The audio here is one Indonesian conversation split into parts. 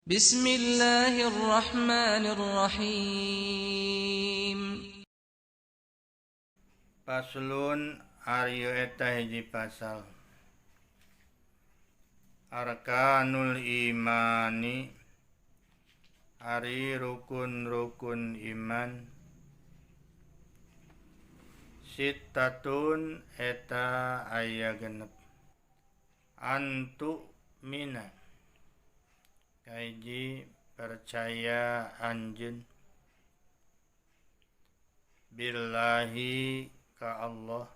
Bismillahirrahmanirrahim. Paslun Aryo eta hiji pasal. Arkanul imani ari rukun-rukun iman. Sittatun eta aya genep. Antu mina kaiji percaya anjeun billahi ka Allah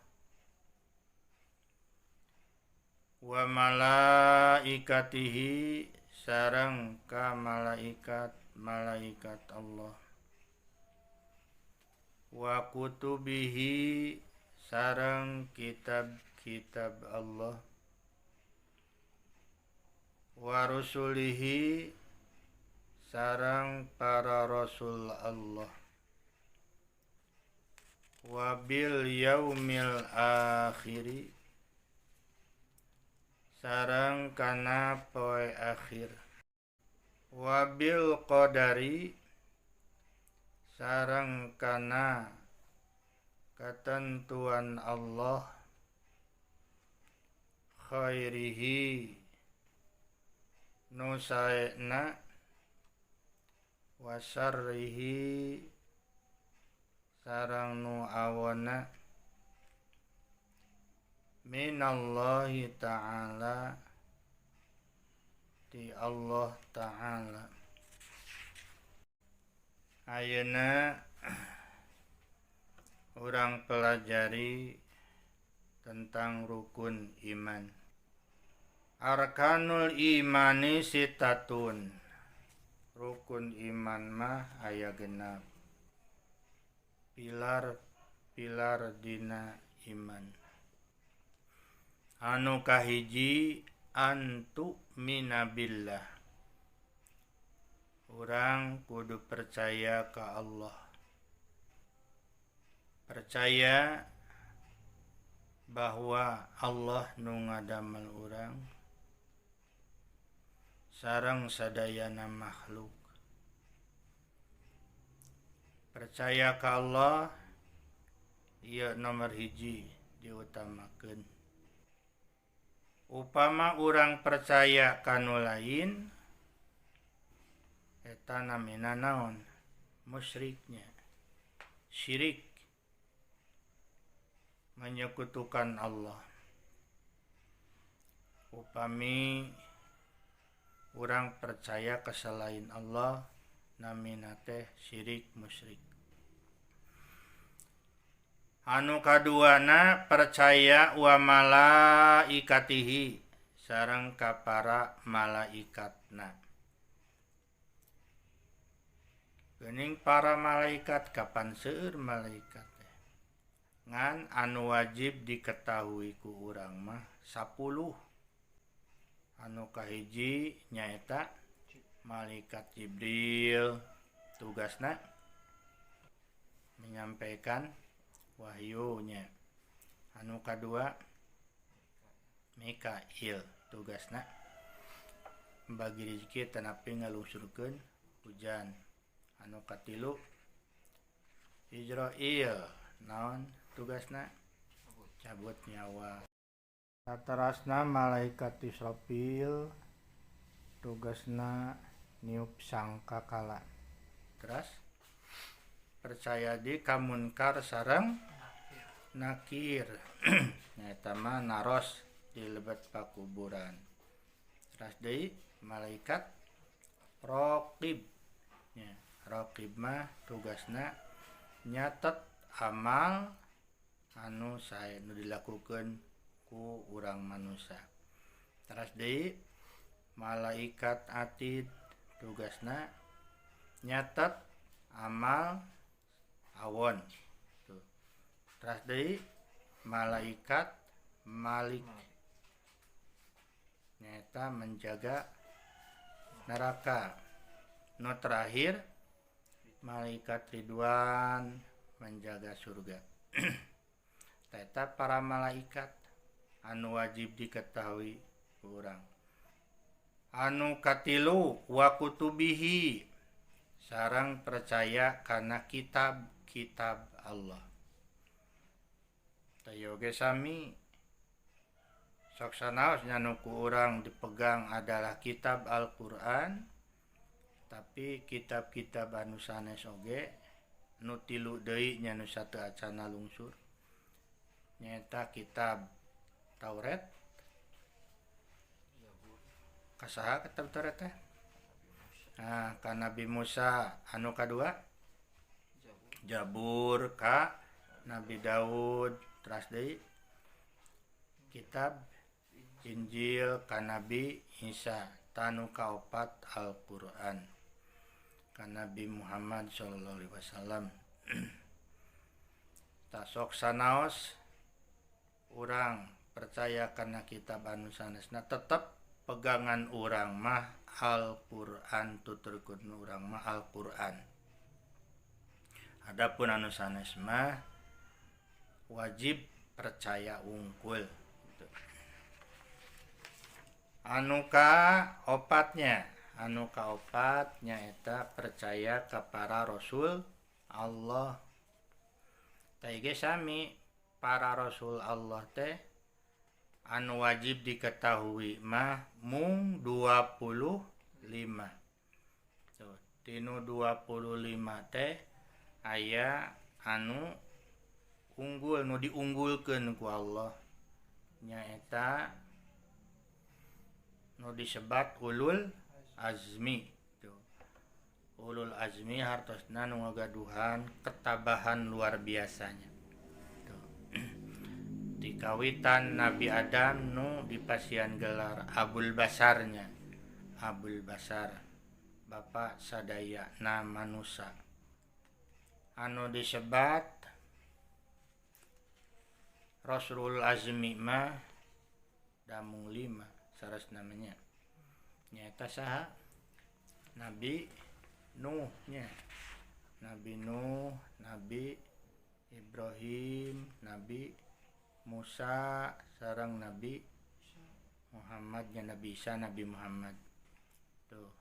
wa malaikatihi sareng ka malaikat Allah wa kutubihi sareng kitab-kitab Allah wa rusulihi sareng para rasul Allah wa bil yaumil akhiri sareng kana poe akhir wa bil qadari sareng kana ketentuan Allah khairihi nu saena wa syarrihi sareng nu awona minallahi ta'ala ti Allah ta'ala. Ayeuna urang pelajari tentang rukun iman. Arkanul imani sittatun. Rukun iman mah aya genap. Pilar dina iman. Anu kahiji antu minabillah. Urang kudu percaya ka Allah. Percaya bahwa Allah nu ngadamel urang sareng sadayana makhluk. Percaya ka Allah ieu nomor hiji diutamakeun. Upama urang percaya kanu lain eta namina naon? Musyriknya. Syirik. Menyekutukan Allah. Upami urang percaya ke selain Allah namina teh syirik musyrik. Anu kaduana percaya wa malaikatihi sareng ka para malaikatna. Geuning para malaikat kapan seueur malaikat teh? Ngan anu wajib diketahui ku urang mah 10. Anu kahiji nyaeta malaikat Jibril, tugasna menyampaikan wahyunya. Anu kadua Mikail, tugasna membagi rezeki tanapi ngalungsurkeun hujan. Anu katilu Israil, naon tugasna? Cabut nyawa. Saterasna malaikat Israfil, tugasna niup sangkakala. Terus percaya di kamunkar sareng nakir. Eta mah naros di lebet pakuburan. Terus deui malaikat raqib. Ya, raqib mah tugasna nyatet amal anu sae nu dilakukeun ku urang manusia. Terus deui malaikat atid tugasna nyatet amal awon. Tuh. Terus deui malaikat malik nyata menjaga neraka. Nu terakhir malaikat Ridwan menjaga surga. Eta para malaikat anu wajib diketahui urang. Anu katilu wa kutubihi sareng percaya kana kitab-kitab Allah. Teu ge sami sok sanaosnya nu ku urang dipegang adalah kitab Al-Qur'an, tapi kitab-kitab anu sanes oge nu tilu deui nya nu sateu acana lungsur nyaeta kitab Taurat. Kasaha kitab Taurat teh? Ka Nabi Musa. Anu kadua Jabur ka Nabi Daud. Teras deui kitab Injil ka Nabi Isa. Tanu kaopat Al-Qur'an ka Nabi Muhammad sallallahu alaihi wasallam. Tasok sanaos urang percaya kana kitab anu sanesna tetep pegangan urang mah Al-Qur'an, tuturkeun urang mah Al-Qur'an. Adapun anu sanes mah wajib percaya wungkul. Anu kaopatnya eta percaya ka para rasul Allah. Teh ge sami para rasul Allah teh anu wajib diketahui mah mung 25. Tuh, tinu 25 teh aya anu unggul nu diunggulkeun ku Allah nyaeta nu disebat ulul azmi. Tuh. Ulul azmi hartosna nu ngagaduhan ketabahan luar biasanya. Tuh. Di kawitan Nabi Adam nu dipasian gelar Abul Basarnya. Abul Basar Bapak sadayana manusia. Anu disebat Rasulul Azmi mah damung 5 saras namanya. Nyaeta saha? Nabi Nuh nya. Nabi Nuh, Nabi Ibrahim, Nabi Musa, sareng Nabi Muhammad nya Nabi Isa, Nabi Muhammad. Tuh.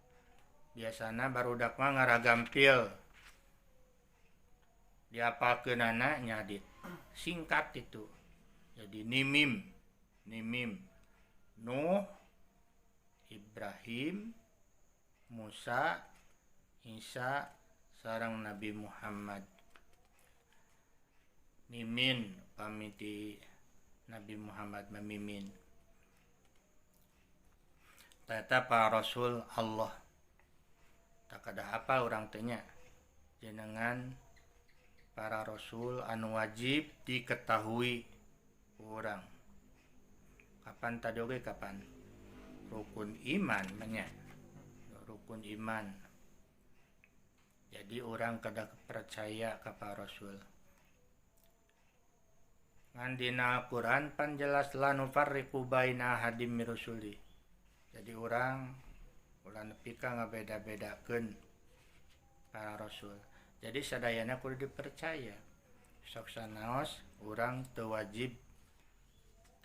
Biasana barudak mah ngaragampil. Diapalkeunana nyadit. Singkat itu. Jadi nimim. Nuh, Ibrahim, Musa, Isa, sareng Nabi Muhammad. Mimin pamiti Nabi Muhammad memimin. Tata para rasul Allah. Tak ada apa orang tanya. Jenengan para rasul anu wajib diketahui orang. Kapan tadi oge kapan? Rukun iman nya. Rukun iman. Jadi orang kada percaya ka para rasul. Ngan dina Al-Qur'an pan jelas la nufarriqu baina hadim mirusuli. Jadi orang ulah nepi ka ngabeda-bedakeun para rasul. Jadi sadayana kudu dipercaya. Sok sanaos urang teu wajib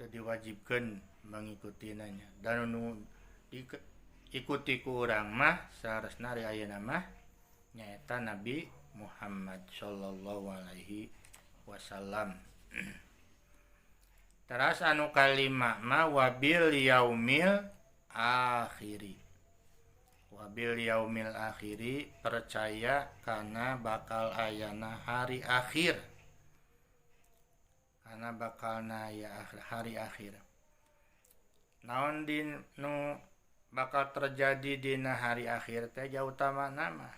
diwajibkan mengikuti nanya. Dan nu ikuti ku urang mah saresna ri ayeuna mah nyaeta Nabi Muhammad sallallahu alaihi wasallam. Teras anu kalima mah wabil yaumil akhiri. Wabil yaumil akhiri percaya kana bakal ayana hari akhir. Karena bakalna ya hari akhir. Naon nu bakal terjadi dina hari akhir teh jauh utama nama.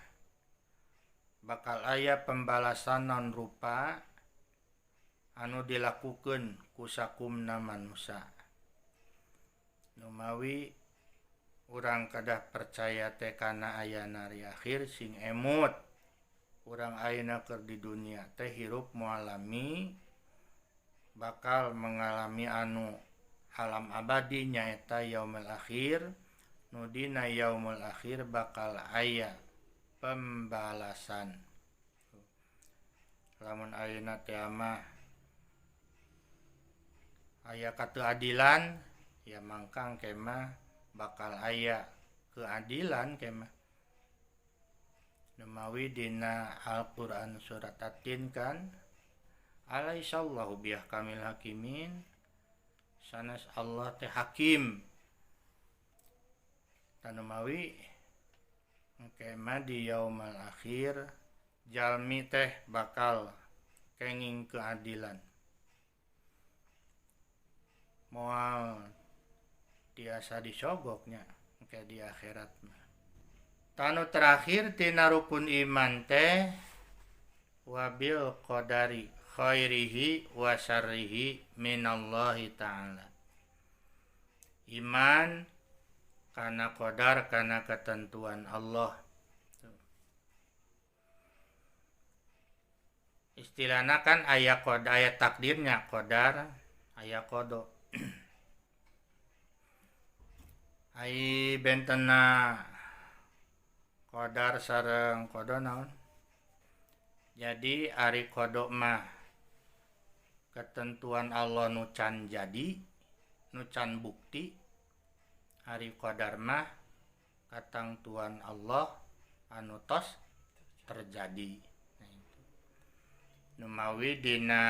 Bakal aya pembalasan non rupa anu dilakukeun ku sakumna manusia. Numawi urang kadah percaya teh kana ayana hari akhir sing emut. Urang ayeuna keur di dunia teh hirup mualami bakal mengalami anu alam abadi nyaeta yaumul akhir. Nu dina yaumul akhir bakal aya pembalasan. Lamun ayeuna teh mah aya katuadilan ya mangkang kemah bakal aya keadilan kemah nemawi dina Al-Quran surat At-Tin kan alaihissallahu bihkamil hakimin sanes Allah teh hakim tanemawi kemah di yaumal akhir jalmi teh bakal kenging keadilan moal tiasa disogoknya kayak di akhirat mah. Tanu terakhir tina rukun iman teh wabil qadari khairihi wa syarrihi minallahi ta'ala. Iman kana qadar kana ketentuan Allah. Istilahna kan aya qadar aya takdirnya qadar aya qada. Ai bentena qadar sareng qada naon? Jadi ari qada mah ketentuan Allah nu can jadi, nu can bukti. Ari qadar mah katangtuan Allah anu tos terjadi. Nah, itu. Numawi dina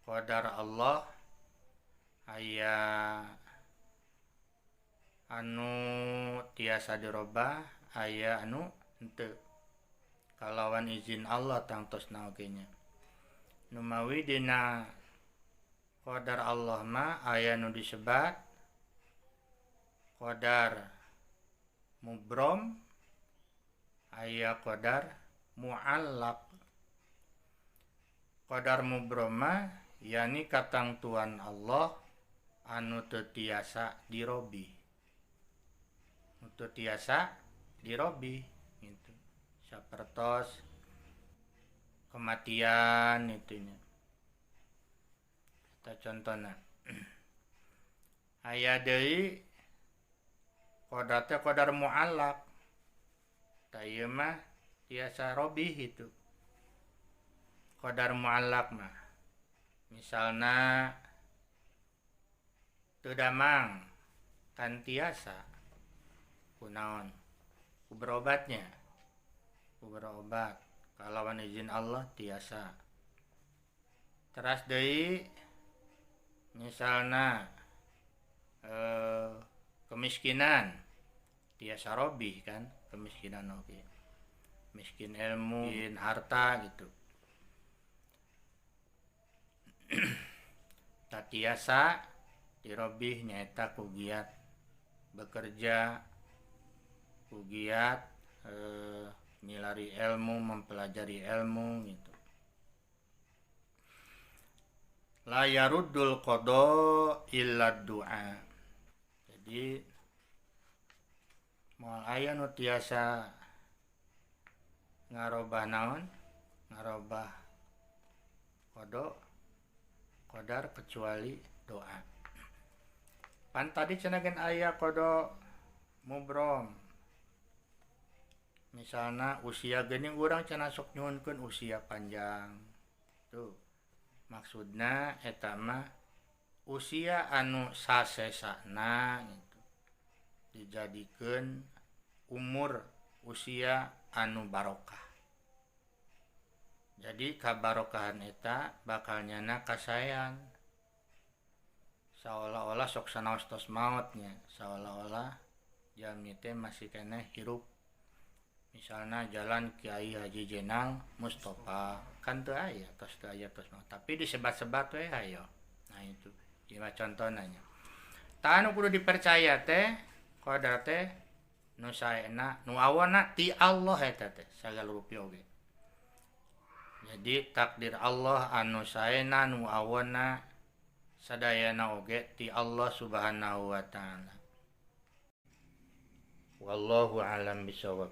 qadar Allah aya anu tiasa dirobah aya anu henteu kalawan izin Allah tangtosna oge nya numawi dina qadar Allah mah aya nu disebat qadar mubrom aya qadar muallaq. Qadar mubrom mah yani katangtuan Allah anu teu tiasa dirobi gitu. Sapertos kematian itunya. Kita contohna. Aya deui qadar teh qadar muallaq. Ta ieu mah tiasa robih itu. Qadar muallaq mah misalna teu damang kan tiasa kunaon ku berobat kalawan izin Allah tiasa. Teras deui misalna kemiskinan tiasa robih kan kemiskinan oge. Miskin ilmu, miskin harta gitu. Tak tiasa dirobih nyaeta ku giat bekerja, ku giat nyilari ilmu, mempelajari ilmu gitu. La yaruddul qada illa du'a. Jadi moal aya nu tiasa ngarobah naon? Ngarobah qadar kecuali doa. Pan tadi cenah aya qada mubrom. Misalna usia geuning urang cenah sok nyuhunkeun usia panjang. Tuh. Maksudna eta mah usia anu sasesana gitu. Dijadikeun umur usia anu barokah. Jadi kabarokahan eta bakal nyana kasayang. Seolah-olah sok sanaos tos mautnya, seolah-olah jalmi teh masih kena hirup. Misalna jalan Kiai Haji Jenal Mustofa kan teu aya tos maut, tapi disebat-sebat we hayo. Nah itu ieu contohna nya. Tah anu kudu dipercaya teh qadar teh nu saena nu awana ti Allah eta teh sagala rupi oge. Jadi takdir Allah anu saena nu awana sadayana oge ti Allah Subhanahu wa taala. Wallahu a'lam bishawab.